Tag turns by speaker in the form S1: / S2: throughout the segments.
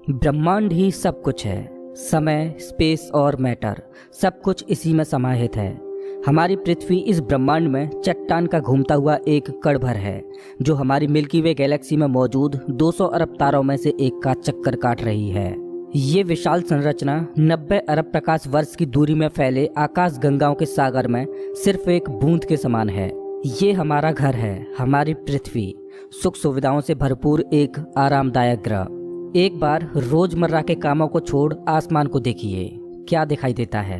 S1: ब्रह्मांड ही सब कुछ है। समय, स्पेस और मैटर सब कुछ इसी में समाहित है। हमारी पृथ्वी इस ब्रह्मांड में चट्टान का घूमता हुआ एक कण भर है, जो हमारी मिल्की वे गैलेक्सी में मौजूद 200 अरब तारों में से एक का चक्कर काट रही है। ये विशाल संरचना 90 अरब प्रकाश वर्ष की दूरी में फैले आकाश गंगाओं के सागर में सिर्फ एक बूंद के समान है। ये हमारा घर है, हमारी पृथ्वी, सुख सुविधाओं से भरपूर एक आरामदायक ग्रह। एक बार रोजमर्रा के कामों को छोड़ आसमान को देखिए, क्या दिखाई देता है।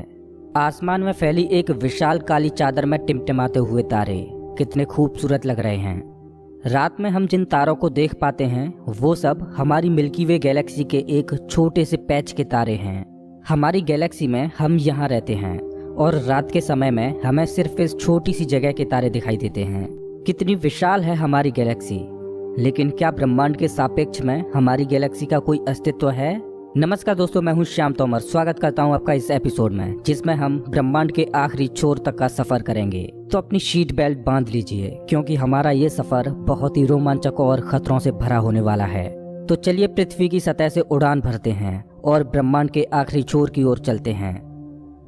S1: आसमान में फैली एक विशाल काली चादर में टिमटिमाते हुए तारे कितने खूबसूरत लग रहे हैं। रात में हम जिन तारों को देख पाते हैं वो सब हमारी मिल्की वे गैलेक्सी के एक छोटे से पैच के तारे हैं। हमारी गैलेक्सी में हम यहाँ रहते हैं और रात के समय में हमें सिर्फ इस छोटी सी जगह के तारे दिखाई देते हैं। कितनी विशाल है हमारी गैलेक्सी, लेकिन क्या ब्रह्मांड के सापेक्ष में हमारी गैलेक्सी का कोई अस्तित्व है? नमस्कार दोस्तों, मैं हूं श्याम तोमर। स्वागत करता हूं आपका इस एपिसोड में, जिसमें हम ब्रह्मांड के आखिरी छोर तक का सफर करेंगे। तो अपनी सीट बेल्ट बांध लीजिए, क्योंकि हमारा ये सफर बहुत ही रोमांचक और खतरों से भरा होने वाला है। तो चलिए पृथ्वी की सतह से उड़ान भरते हैं और ब्रह्मांड के आखिरी छोर की ओर चलते हैं।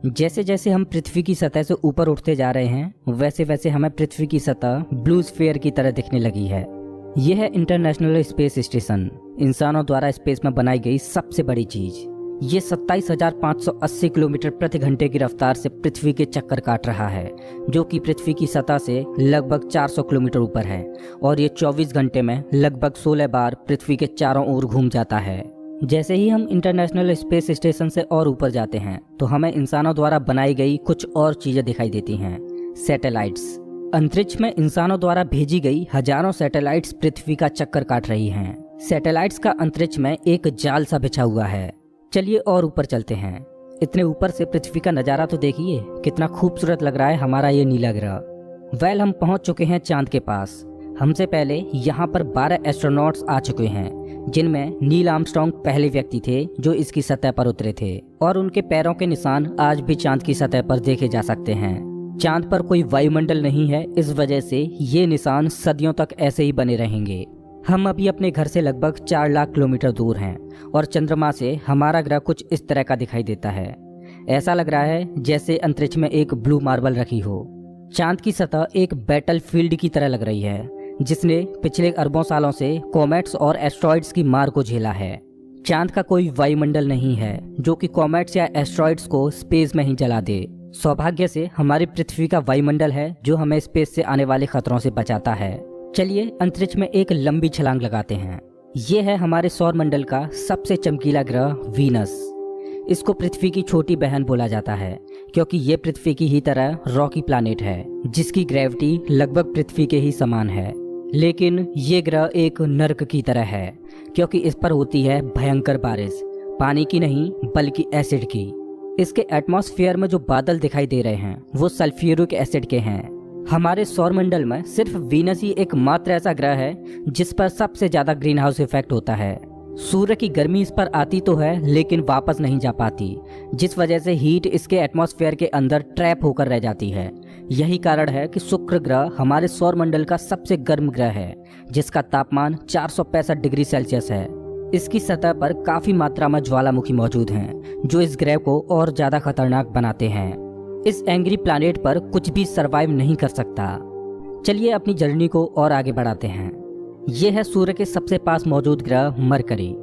S1: जैसे जैसे हम पृथ्वी की सतह से ऊपर उठते जा रहे हैं, वैसे वैसे हमें पृथ्वी की सतह ब्लू स्फीयर की तरह दिखने लगी है। यह है इंटरनेशनल स्पेस स्टेशन, इंसानों द्वारा स्पेस में बनाई गई सबसे बड़ी चीज। ये 27,580 किलोमीटर प्रति घंटे की रफ्तार से पृथ्वी के चक्कर काट रहा है, जो कि पृथ्वी की सतह से लगभग 400 किलोमीटर ऊपर है। और ये 24 घंटे में लगभग 16 बार पृथ्वी के चारों ओर घूम जाता है। जैसे ही हम इंटरनेशनल स्पेस स्टेशन से और ऊपर जाते हैं, तो हमें इंसानों द्वारा बनाई गई कुछ और चीजें दिखाई देती हैं। सैटेलाइट्स। अंतरिक्ष में इंसानों द्वारा भेजी गई हजारों सैटेलाइट्स पृथ्वी का चक्कर काट रही हैं। सैटेलाइट्स का अंतरिक्ष में एक जाल सा बिछा हुआ है। चलिए और ऊपर चलते हैं। इतने ऊपर से पृथ्वी का नजारा तो देखिए, कितना खूबसूरत लग रहा है हमारा ये नीला ग्रह। हम पहुंच चुके हैं चांद के पास। हमसे पहले यहाँ पर 12 एस्ट्रोनॉट्स आ चुके हैं, जिनमें नील आर्मस्ट्रांग पहले व्यक्ति थे जो इसकी सतह पर उतरे थे, और उनके पैरों के निशान आज भी चांद की सतह पर देखे जा सकते हैं। चांद पर कोई वायुमंडल नहीं है, इस वजह से ये निशान सदियों तक ऐसे ही बने रहेंगे। हम अभी अपने घर से लगभग 4 लाख किलोमीटर दूर हैं और चंद्रमा से हमारा ग्रह कुछ इस तरह का दिखाई देता है। ऐसा लग रहा है जैसे अंतरिक्ष में एक ब्लू मार्बल रखी हो। चांद की सतह एक बैटल फील्ड की तरह लग रही है, जिसने पिछले अरबों सालों से कॉमेट्स और एस्ट्रॉइड्स की मार को झेला है। चांद का कोई वायुमंडल नहीं है जो कि कॉमेट्स या एस्ट्रॉइड्स को स्पेस में ही जला दे। सौभाग्य से हमारी पृथ्वी का वायुमंडल है जो हमें स्पेस से आने वाले खतरों से बचाता है। चलिए अंतरिक्ष में एक लंबी छलांग लगाते हैं। ये है हमारे सौर मंडल का सबसे चमकीला ग्रह वीनस। इसको पृथ्वी की छोटी बहन बोला जाता है, क्योंकि ये पृथ्वी की ही तरह रॉकी प्लैनेट है, जिसकी ग्रेविटी लगभग पृथ्वी के ही समान है। लेकिन ये ग्रह एक नर्क की तरह है, क्योंकि इस पर होती है भयंकर बारिश, पानी की नहीं बल्कि एसिड की। इसके एटमॉस्फेयर में जो बादल दिखाई दे रहे हैं वो सल्फ्यूरिक एसिड के हैं। हमारे सौरमंडल में सिर्फ वीनस ही एकमात्र ऐसा ग्रह है जिस पर सबसे ज्यादा ग्रीन हाउस इफेक्ट होता है। सूर्य की गर्मी इस पर आती तो है, लेकिन वापस नहीं जा पाती, जिस वजह से हीट इसके एटमॉस्फेयर के अंदर ट्रैप होकर रह जाती है। यही कारण है कि शुक्र ग्रह हमारे सौरमंडल का सबसे गर्म ग्रह है, जिसका तापमान 465 डिग्री सेल्सियस है। इसकी सतह पर काफी मात्रा में ज्वालामुखी मौजूद हैं, जो इस ग्रह को और ज्यादा खतरनाक बनाते हैं। इस एंग्री प्लैनेट पर कुछ भी सरवाइव नहीं कर सकता। चलिए अपनी जर्नी को और आगे बढ़ाते हैं। यह है सूर्य के सबसे पास मौजूद ग्रह मरकरी।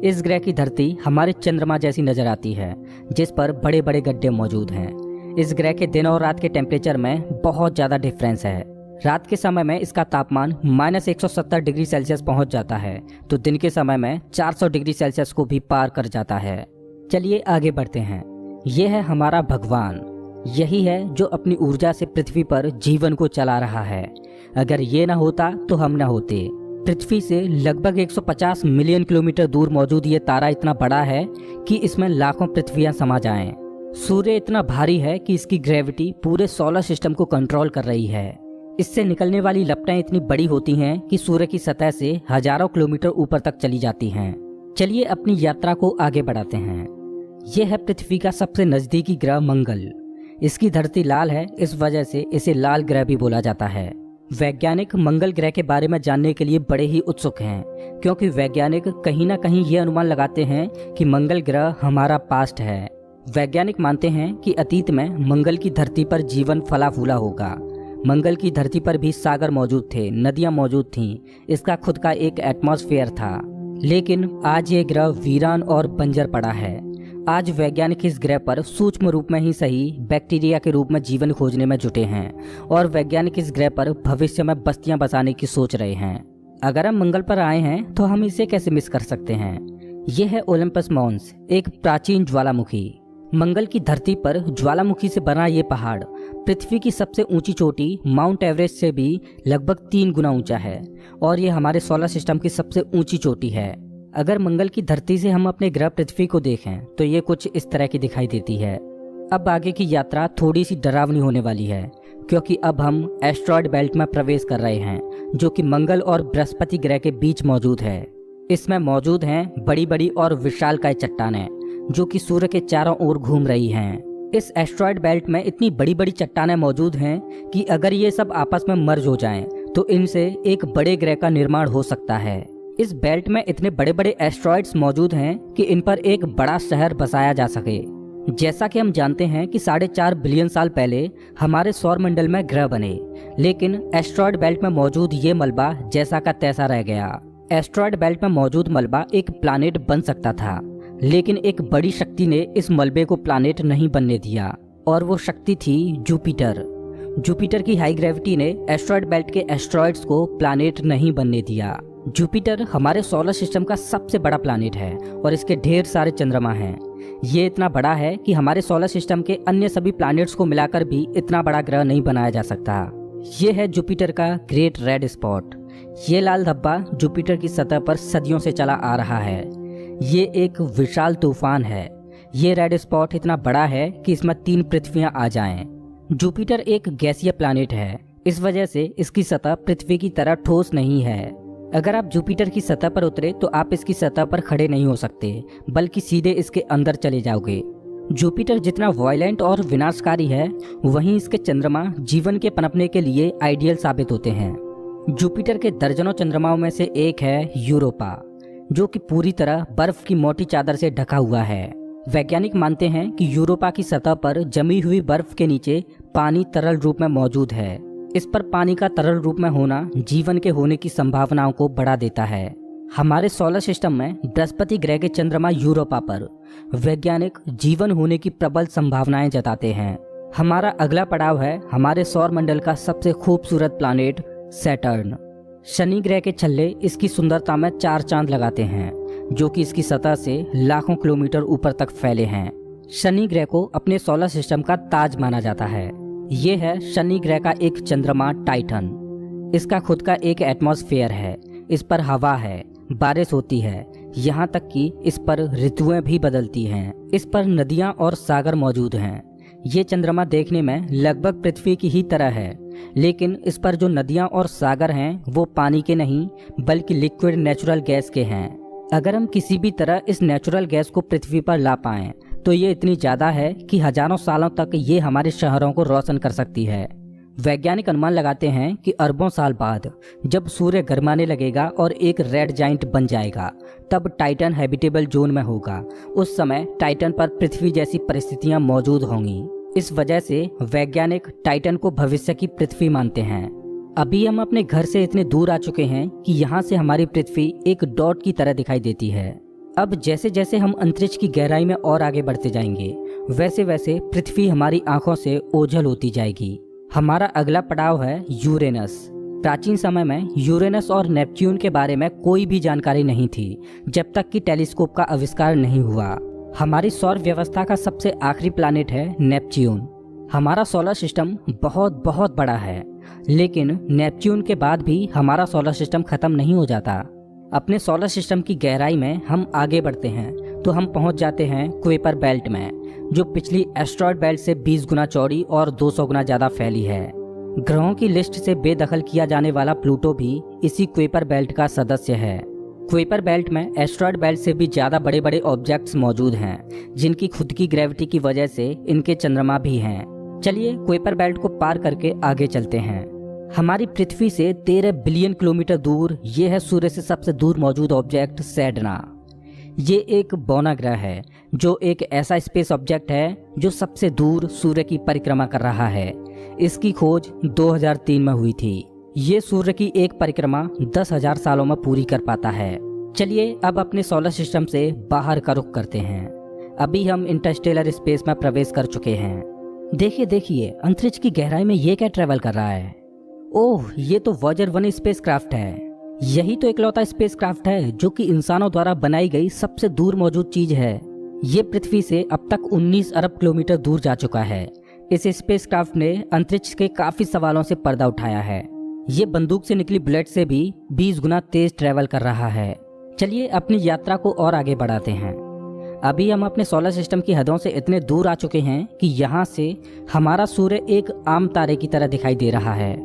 S1: इस ग्रह की धरती हमारे चंद्रमा जैसी नजर आती है, जिस पर बड़े बड़े गड्ढे मौजूद हैं। इस ग्रह के दिन और रात के टेम्परेचर में बहुत ज्यादा डिफरेंस है। रात के समय में इसका तापमान -170 डिग्री सेल्सियस पहुंच जाता है, तो दिन के समय में 400 डिग्री सेल्सियस को भी पार कर जाता है। चलिए आगे बढ़ते हैं। यह है हमारा भगवान। यही है जो अपनी ऊर्जा से पृथ्वी पर जीवन को चला रहा है। अगर ये ना होता तो हम ना होते। पृथ्वी से लगभग 150 मिलियन किलोमीटर दूर मौजूद ये तारा इतना बड़ा है कि इसमें लाखों पृथ्वियां समा जाएं। सूर्य इतना भारी है कि इसकी ग्रेविटी पूरे सोलर सिस्टम को कंट्रोल कर रही है। इससे निकलने वाली लपटें इतनी बड़ी होती हैं कि सूर्य की सतह से हजारों किलोमीटर ऊपर तक चली जाती हैं। चलिए अपनी यात्रा को आगे बढ़ाते हैं। यह है पृथ्वी का सबसे नजदीकी ग्रह मंगल। इसकी धरती लाल है, इस वजह से इसे लाल ग्रह भी बोला जाता है। वैज्ञानिक मंगल ग्रह के बारे में जानने के लिए बड़े ही उत्सुक हैं, क्योंकि वैज्ञानिक कहीं ना कहीं ये अनुमान लगाते हैं कि मंगल ग्रह हमारा पास्ट है। वैज्ञानिक मानते हैं कि अतीत में मंगल की धरती पर जीवन फला फूला होगा। मंगल की धरती पर भी सागर मौजूद थे, नदियां मौजूद थीं, इसका खुद का एक एटमॉस्फेयर था। लेकिन आज ये ग्रह वीरान और बंजर पड़ा है। आज वैज्ञानिक इस ग्रह पर सूक्ष्म रूप में ही सही बैक्टीरिया के रूप में जीवन खोजने में जुटे हैं और वैज्ञानिक इस ग्रह पर भविष्य में बस्तियां बसाने की सोच रहे हैं। अगर हम मंगल पर आए हैं तो हम इसे कैसे मिस कर सकते हैं। यह है ओलंपस मॉन्स, एक प्राचीन ज्वालामुखी। मंगल की धरती पर ज्वालामुखी से बना ये पहाड़ पृथ्वी की सबसे ऊंची चोटी माउंट एवरेस्ट से भी लगभग 3 गुना ऊंचा है और ये हमारे सोलर सिस्टम की सबसे ऊंची चोटी है। अगर मंगल की धरती से हम अपने ग्रह पृथ्वी को देखें तो ये कुछ इस तरह की दिखाई देती है। अब आगे की यात्रा थोड़ी सी डरावनी होने वाली है, क्योंकि अब हम एस्ट्रॉयड बेल्ट में प्रवेश कर रहे हैं, जो कि मंगल और बृहस्पति ग्रह के बीच मौजूद है। इसमें मौजूद हैं बड़ी बड़ी और विशालकाय चट्टानें, जो कि सूर्य के चारों ओर घूम रही हैं। इस एस्ट्रॉयड बेल्ट में इतनी बड़ी बड़ी चट्टानें मौजूद हैं कि अगर ये सब आपस में मर्ज हो जाएं, तो इनसे एक बड़े ग्रह का निर्माण हो सकता है। इस बेल्ट में इतने बड़े बड़े एस्ट्रॉयड्स मौजूद हैं कि इन पर एक बड़ा शहर बसाया जा सके। जैसा कि हम जानते हैं कि 4.5 बिलियन साल पहले हमारे सौर मंडल में ग्रह बने, लेकिन एस्ट्रॉयड बेल्ट में मौजूद ये मलबा जैसा का तैसा रह गया। एस्ट्रॉयड बेल्ट में मौजूद मलबा एक प्लैनेट बन सकता था, लेकिन एक बड़ी शक्ति ने इस मलबे को प्लैनेट नहीं बनने दिया, और वो शक्ति थी जुपिटर। जुपिटर की हाई ग्रेविटी ने एस्ट्रॉयड बेल्ट के एस्ट्रॉयड्स को प्लैनेट नहीं बनने दिया। जुपिटर हमारे सोलर सिस्टम का सबसे बड़ा प्लैनेट है और इसके ढेर सारे चंद्रमा हैं। ये इतना बड़ा है कि हमारे सोलर सिस्टम के अन्य सभी प्लैनेट्स को मिलाकर भी इतना बड़ा ग्रह नहीं बनाया जा सकता। ये है जुपिटर का ग्रेट रेड स्पॉट। ये लाल धब्बा जुपिटर की सतह पर सदियों से चला आ रहा है। ये एक विशाल तूफान है। ये रेड स्पॉट इतना बड़ा है कि इसमें 3 पृथ्वियां आ जाएं। जुपिटर एक गैसीय प्लैनेट है, इस वजह से इसकी सतह पृथ्वी की तरह ठोस नहीं है। अगर आप जुपिटर की सतह पर उतरे तो आप इसकी सतह पर खड़े नहीं हो सकते, बल्कि सीधे इसके अंदर चले जाओगे। जुपिटर जितना वायलेंट और विनाशकारी है, वहीं इसके चंद्रमा जीवन के पनपने के लिए आइडियल साबित होते हैं। जुपिटर के दर्जनों चंद्रमाओं में से एक है यूरोपा, जो कि पूरी तरह बर्फ की मोटी चादर से ढका हुआ है। वैज्ञानिक मानते हैं कि यूरोपा की सतह पर जमी हुई बर्फ के नीचे पानी तरल रूप में मौजूद है। इस पर पानी का तरल रूप में होना जीवन के होने की संभावनाओं को बढ़ा देता है। हमारे सोलर सिस्टम में बृहस्पति ग्रह के चंद्रमा यूरोपा पर वैज्ञानिक जीवन होने की प्रबल संभावनाएं जताते हैं। हमारा अगला पड़ाव है हमारे सौर मंडल का सबसे खूबसूरत प्लैनेट सैटर्न। शनि ग्रह के छल्ले इसकी सुंदरता में 4 चांद लगाते हैं, जो कि इसकी सतह से लाखों किलोमीटर ऊपर तक फैले हैं। शनि ग्रह को अपने सोलर सिस्टम का ताज माना जाता है। ये है शनि ग्रह का एक चंद्रमा टाइटन। इसका खुद का एक एटमॉस्फेयर है, इस पर हवा है, बारिश होती है, यहाँ तक कि इस पर ऋतुएं भी बदलती हैं। इस पर नदियाँ और सागर मौजूद हैं। ये चंद्रमा देखने में लगभग पृथ्वी की ही तरह है, लेकिन इस पर जो नदियाँ और सागर हैं वो पानी के नहीं बल्कि लिक्विड नेचुरल गैस के हैं। अगर हम किसी भी तरह इस नेचुरल गैस को पृथ्वी पर ला पाएं तो ये इतनी ज़्यादा है कि हजारों सालों तक ये हमारे शहरों को रोशन कर सकती है। वैज्ञानिक अनुमान लगाते हैं कि अरबों साल बाद जब सूर्य गर्माने लगेगा और एक रेड जाइंट बन जाएगा, तब टाइटन हैबिटेबल जोन में होगा। उस समय टाइटन पर पृथ्वी जैसी परिस्थितियां मौजूद होंगी। इस वजह से वैज्ञानिक टाइटन को भविष्य की पृथ्वी मानते हैं। अभी हम अपने घर से इतने दूर आ चुके हैं कि यहाँ से हमारी पृथ्वी एक डॉट की तरह दिखाई देती है। अब जैसे जैसे हम अंतरिक्ष की गहराई में और आगे बढ़ते जाएंगे, वैसे वैसे पृथ्वी हमारी आंखों से ओझल होती जाएगी। हमारा अगला पड़ाव है यूरेनस। प्राचीन समय में यूरेनस और नेपच्यून के बारे में कोई भी जानकारी नहीं थी, जब तक कि टेलीस्कोप का आविष्कार नहीं हुआ। हमारी सौर व्यवस्था का सबसे आखिरी प्लैनेट है नेपच्यून। हमारा सोलर सिस्टम बहुत बहुत बड़ा है, लेकिन नेपच्यून के बाद भी हमारा सोलर सिस्टम खत्म नहीं हो जाता। अपने सोलर सिस्टम की गहराई में हम आगे बढ़ते हैं तो हम पहुंच जाते हैं कुइपर बेल्ट में, जो पिछली एस्ट्रॉयड बेल्ट से 20 गुना चौड़ी और 200 गुना ज़्यादा फैली है। ग्रहों की लिस्ट से बेदखल किया जाने वाला प्लूटो भी इसी कुइपर बेल्ट का सदस्य है। कुइपर बेल्ट में एस्ट्रॉयड बेल्ट से भी ज़्यादा बड़े बड़े ऑब्जेक्ट्स मौजूद हैं, जिनकी खुद की ग्रेविटी की वजह से इनके चंद्रमा भी हैं। चलिए कुइपर बेल्ट को पार करके आगे चलते हैं। हमारी पृथ्वी से 13 बिलियन किलोमीटर दूर ये है सूर्य से सबसे दूर मौजूद ऑब्जेक्ट सेडना। ये एक बौना ग्रह है जो एक ऐसा स्पेस ऑब्जेक्ट है जो सबसे दूर सूर्य की परिक्रमा कर रहा है। इसकी खोज 2003 में हुई थी। ये सूर्य की एक परिक्रमा 10,000 सालों में पूरी कर पाता है। चलिए अब अपने सोलर सिस्टम से बाहर का रुख करते हैं। अभी हम इंटरस्टेलर स्पेस में प्रवेश कर चुके हैं। देखिए देखिए, अंतरिक्ष की गहराई में ये क्या ट्रैवल कर रहा है। ओह, ये तो वॉयेजर 1 स्पेसक्राफ्ट है। यही तो इकलौता स्पेसक्राफ्ट है जो कि इंसानों द्वारा बनाई गई सबसे दूर मौजूद चीज है। ये पृथ्वी से अब तक 19 अरब किलोमीटर दूर जा चुका है। इस स्पेसक्राफ्ट ने अंतरिक्ष के काफी सवालों से पर्दा उठाया है। ये बंदूक से निकली बुलेट से भी 20 गुना तेज ट्रैवल कर रहा है। चलिए अपनी यात्रा को और आगे बढ़ाते हैं। अभी हम अपने सोलर सिस्टम की हदों से इतने दूर आ चुके हैं कि यहाँ से हमारा सूर्य एक आम तारे की तरह दिखाई दे रहा है,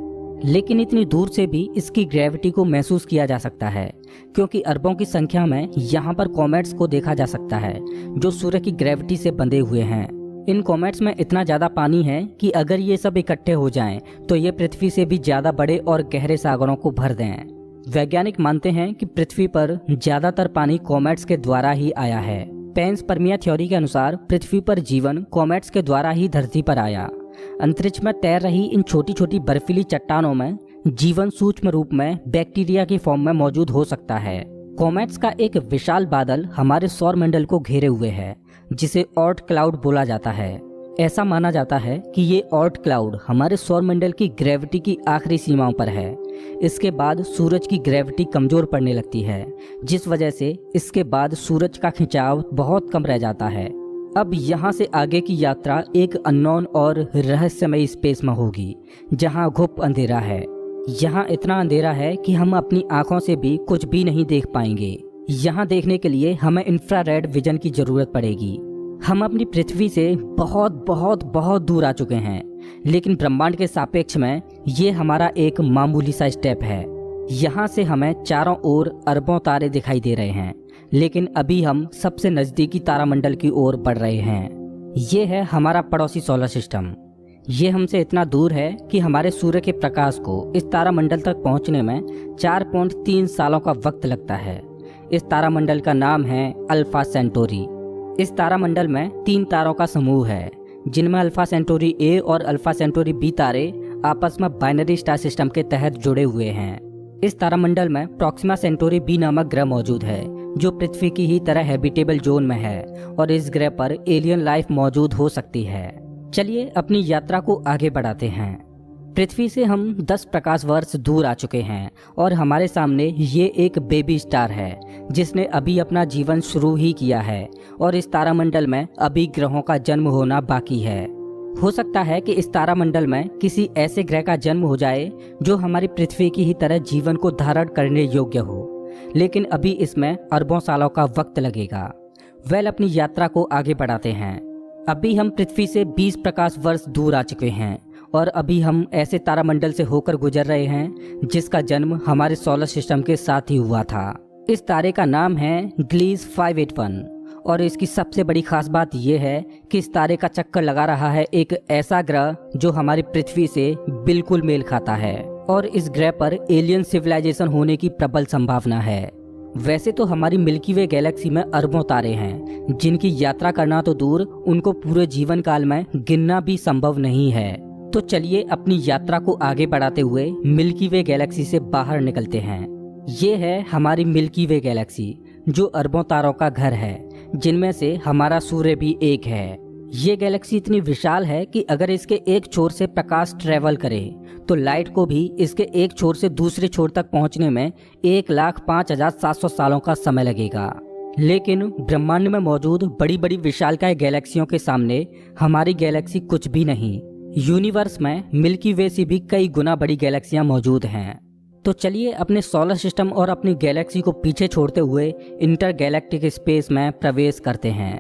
S1: लेकिन इतनी दूर से भी इसकी ग्रेविटी को महसूस किया जा सकता है, क्योंकि अरबों की संख्या में यहाँ पर कॉमेट्स को देखा जा सकता है जो सूर्य की ग्रेविटी से बंधे हुए हैं। इन कॉमेट्स में इतना ज़्यादा पानी है कि अगर ये सब इकट्ठे हो जाएं तो ये पृथ्वी से भी ज़्यादा बड़े और गहरे सागरों को भर दें। वैज्ञानिक मानते हैं कि पृथ्वी पर ज़्यादातर पानी कॉमेट्स के द्वारा ही आया है। पेंसपर्मिया थ्योरी के अनुसार पृथ्वी पर जीवन कॉमेट्स के द्वारा ही धरती पर आया। अंतरिक्ष में तैर रही इन छोटी छोटी बर्फीली चट्टानों में जीवन सूक्ष्म रूप में बैक्टीरिया की फॉर्म में मौजूद हो सकता है। कॉमेट्स का एक विशाल बादल हमारे सौर मंडल को घेरे हुए है, जिसे ऑर्ट क्लाउड बोला जाता है। ऐसा माना जाता है कि ये ऑर्ट क्लाउड हमारे सौर मंडल की ग्रेविटी की आखिरी सीमाओं पर है। इसके बाद सूरज की ग्रेविटी कमजोर पड़ने लगती है, जिस वजह से इसके बाद सूरज का खिंचाव बहुत कम रह जाता है। अब यहाँ से आगे की यात्रा एक अननोन और रहस्यमयी स्पेस में होगी, जहाँ घुप अंधेरा है। यहाँ इतना अंधेरा है कि हम अपनी आंखों से भी कुछ भी नहीं देख पाएंगे। यहाँ देखने के लिए हमें इंफ्रारेड विजन की जरूरत पड़ेगी। हम अपनी पृथ्वी से बहुत बहुत बहुत दूर आ चुके हैं, लेकिन ब्रह्मांड के सापेक्ष में ये हमारा एक मामूली सा स्टेप है। यहाँ से हमें चारों ओर अरबों तारे दिखाई दे रहे हैं, लेकिन अभी हम सबसे नज़दीकी तारामंडल की ओर बढ़ रहे हैं। ये है हमारा पड़ोसी सोलर सिस्टम। ये हमसे इतना दूर है कि हमारे सूर्य के प्रकाश को इस तारामंडल तक पहुंचने में 4.3 सालों का वक्त लगता है। इस तारामंडल का नाम है अल्फा सेंटोरी। इस तारामंडल में 3 तारों का समूह है, जिनमें अल्फा सेंटोरी ए और अल्फा सेंटोरी बी तारे आपस में बाइनरी स्टार सिस्टम के तहत जुड़े हुए हैं। इस तारामंडल में प्रॉक्सिमा सेंटोरी बी नामक ग्रह मौजूद है, जो पृथ्वी की ही तरह हैबिटेबल जोन में है और इस ग्रह पर एलियन लाइफ मौजूद हो सकती है। चलिए अपनी यात्रा को आगे बढ़ाते हैं। पृथ्वी से हम 10 प्रकाश वर्ष दूर आ चुके हैं और हमारे सामने ये एक बेबी स्टार है, जिसने अभी अपना जीवन शुरू ही किया है और इस तारामंडल में अभी ग्रहों का जन्म होना बाकी है। हो सकता है कि इस तारामंडल में किसी ऐसे ग्रह का जन्म हो जाए जो हमारी पृथ्वी की ही तरह जीवन को धारण करने योग्य हो, लेकिन अभी इसमें अरबों सालों का वक्त लगेगा। अपनी यात्रा को आगे बढ़ाते हैं। अभी हम पृथ्वी से 20 प्रकाश वर्ष दूर आ चुके हैं और अभी हम ऐसे तारामंडल से होकर गुजर रहे हैं जिसका जन्म हमारे सोलर सिस्टम के साथ ही हुआ था। इस तारे का नाम है ग्लीज 581 और इसकी सबसे बड़ी खास बात यह है कि इस तारे का चक्कर लगा रहा है एक ऐसा ग्रह जो हमारी पृथ्वी से बिल्कुल मेल खाता है और इस ग्रह पर एलियन सिविलाइजेशन होने की प्रबल संभावना है। वैसे तो हमारी मिल्की वे गैलेक्सी में अरबों तारे हैं, जिनकी यात्रा करना तो दूर, उनको पूरे जीवन काल में गिनना भी संभव नहीं है। तो चलिए अपनी यात्रा को आगे बढ़ाते हुए मिल्की वे गैलेक्सी से बाहर निकलते हैं। ये है हमारी मिल्की वे गैलेक्सी, जो अरबों तारों का घर है, जिनमें से हमारा सूर्य भी एक है। ये गैलेक्सी इतनी विशाल है कि अगर इसके एक छोर से प्रकाश ट्रेवल करे तो लाइट को भी इसके एक छोर से दूसरे छोर तक पहुंचने में 1,05,700 सालों का समय लगेगा। लेकिन ब्रह्मांड में मौजूद बड़ी बड़ी विशालकाय गैलेक्सियों के सामने हमारी गैलेक्सी कुछ भी नहीं। यूनिवर्स में मिल्की वे से भी कई गुना बड़ी गैलेक्सियां मौजूद हैं। तो चलिए अपने सोलर सिस्टम और अपनी गैलेक्सी को पीछे छोड़ते हुए इंटर गैलेक्टिक स्पेस में प्रवेश करते हैं।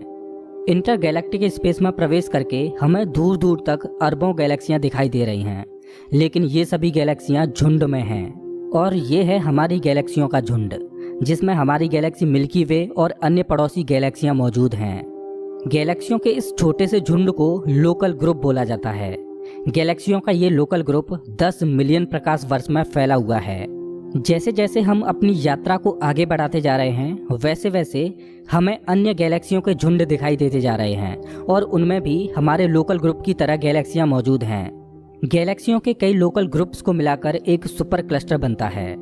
S1: इंटर गैलेक्टिक स्पेस में प्रवेश करके हमें दूर दूर तक अरबों गैलेक्सियां दिखाई दे रही हैं, लेकिन ये सभी गैलेक्सियां झुंड में हैं और ये है हमारी गैलेक्सियों का झुंड, जिसमें हमारी गैलेक्सी मिल्की वे और अन्य पड़ोसी गैलेक्सियां मौजूद हैं। गैलेक्सियों के इस छोटे से झुंड को लोकल ग्रुप बोला जाता है। गैलेक्सियों का ये लोकल ग्रुप 10 मिलियन प्रकाश वर्ष में फैला हुआ है। जैसे जैसे हम अपनी यात्रा को आगे बढ़ाते जा रहे हैं वैसे वैसे हमें अन्य गैलेक्सियों के झुंड दिखाई देते जा रहे हैं और उनमें भी हमारे लोकल ग्रुप की तरह गैलेक्सियां मौजूद हैं। गैलेक्सियों के कई लोकल ग्रुप्स को मिलाकर एक सुपर क्लस्टर बनता है।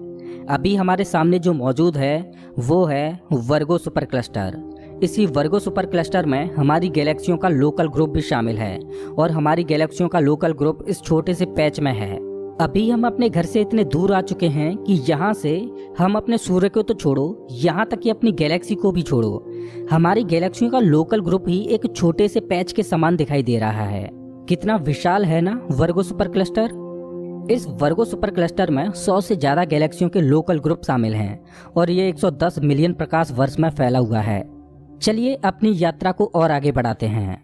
S1: अभी हमारे सामने जो मौजूद है वो है वर्गो सुपर क्लस्टर। इसी वर्गो सुपर क्लस्टर में हमारी गैलेक्सियों का लोकल ग्रुप भी शामिल है और हमारी गैलेक्सियों का लोकल ग्रुप इस छोटे से पैच में है। अभी हम अपने घर से इतने दूर आ चुके हैं कि यहाँ से हम अपने सूर्य को तो छोड़ो, यहाँ तक कि अपनी गैलेक्सी को भी छोड़ो, हमारी गैलेक्सियों का लोकल ग्रुप ही एक छोटे से पैच के समान दिखाई दे रहा है। कितना विशाल है ना वर्गो सुपर क्लस्टर। इस वर्गो सुपर क्लस्टर में 100 से ज्यादा गैलेक्सियों के लोकल ग्रुप शामिल हैं और ये 110 मिलियन प्रकाश वर्ष में फैला हुआ है। चलिए अपनी यात्रा को और आगे बढ़ाते हैं।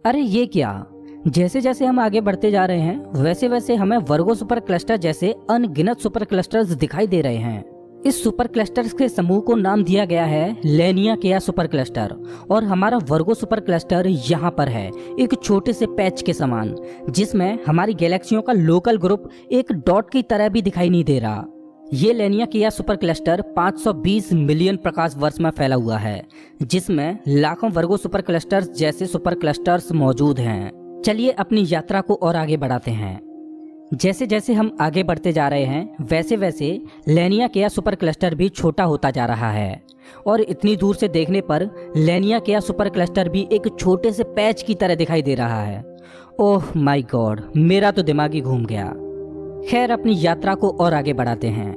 S1: अरे ये क्या, जैसे जैसे हम आगे बढ़ते जा रहे हैं वैसे वैसे हमें वर्गो सुपर क्लस्टर जैसे अनगिनत सुपर क्लस्टर्स दिखाई दे रहे हैं। इस सुपर क्लस्टर्स के समूह को नाम दिया गया है लेनियाकेया सुपर क्लस्टर और हमारा वर्गो सुपर क्लस्टर यहाँ पर है एक छोटे से पैच के समान, जिसमें हमारी गैलेक्सियों का लोकल ग्रुप एक डॉट की तरह भी दिखाई नहीं दे रहा। ये लेनियाकेया सुपर क्लस्टर 520 मिलियन प्रकाश वर्ष में फैला हुआ है, जिसमें लाखों वर्गो सुपर क्लस्टर्स जैसे सुपर क्लस्टर्स मौजूद हैं। चलिए अपनी यात्रा को और आगे बढ़ाते हैं। जैसे जैसे हम आगे बढ़ते जा रहे हैं वैसे वैसे लेनियाकेया सुपर क्लस्टर भी छोटा होता जा रहा है और इतनी दूर से देखने पर लेनियाकेया सुपर क्लस्टर भी एक छोटे से पैच की तरह दिखाई दे रहा है। ओह माय गॉड, मेरा तो दिमाग ही घूम गया। खैर अपनी यात्रा को और आगे बढ़ाते हैं।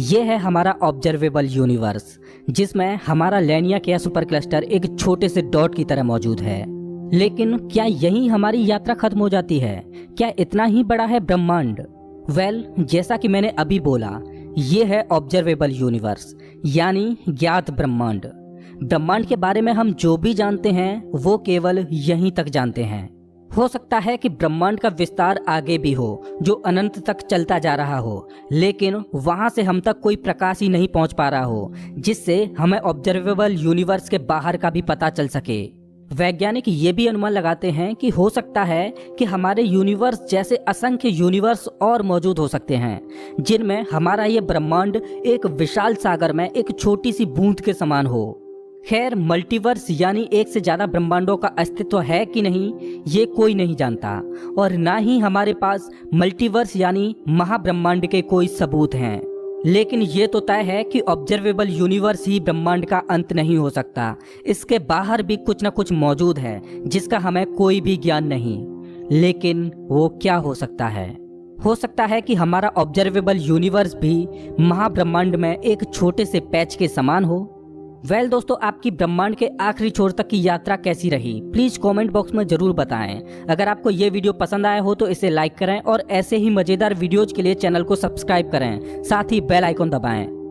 S1: ये है हमारा ऑब्जर्वेबल यूनिवर्स, जिसमें हमारा लेनियाकेया सुपर क्लस्टर एक छोटे से डॉट की तरह मौजूद है। लेकिन क्या यहीं हमारी यात्रा खत्म हो जाती है? क्या इतना ही बड़ा है ब्रह्मांड? जैसा कि मैंने अभी बोला, ये है ऑब्जर्वेबल यूनिवर्स यानी ज्ञात ब्रह्मांड। ब्रह्मांड के बारे में हम जो भी जानते हैं वो केवल यहीं तक जानते हैं। हो सकता है कि ब्रह्मांड का विस्तार आगे भी हो जो अनंत तक चलता जा रहा हो, लेकिन वहां से हम तक कोई प्रकाश ही नहीं पहुंच पा रहा हो जिससे हमें ऑब्जर्वेबल यूनिवर्स के बाहर का भी पता चल सके। वैज्ञानिक ये भी अनुमान लगाते हैं कि हो सकता है कि हमारे यूनिवर्स जैसे असंख्य यूनिवर्स और मौजूद हो सकते हैं, जिनमें हमारा ये ब्रह्मांड एक विशाल सागर में एक छोटी सी बूंद के समान हो। खैर मल्टीवर्स यानी एक से ज्यादा ब्रह्मांडों का अस्तित्व है कि नहीं ये कोई नहीं जानता और ना ही हमारे पास मल्टीवर्स यानी महाब्रह्मांड के कोई सबूत हैं। लेकिन ये तो तय है कि ऑब्जर्वेबल यूनिवर्स ही ब्रह्मांड का अंत नहीं हो सकता, इसके बाहर भी कुछ न कुछ मौजूद है जिसका हमें कोई भी ज्ञान नहीं। लेकिन वो क्या हो सकता है? हो सकता है कि हमारा ऑब्जर्वेबल यूनिवर्स भी महाब्रह्मांड में एक छोटे से पैच के समान हो। दोस्तों, आपकी ब्रह्मांड के आखिरी छोर तक की यात्रा कैसी रही प्लीज कमेंट बॉक्स में जरूर बताएं। अगर आपको ये वीडियो पसंद आया हो तो इसे लाइक करें और ऐसे ही मजेदार वीडियोज के लिए चैनल को सब्सक्राइब करें, साथ ही बेल आइकन दबाएं।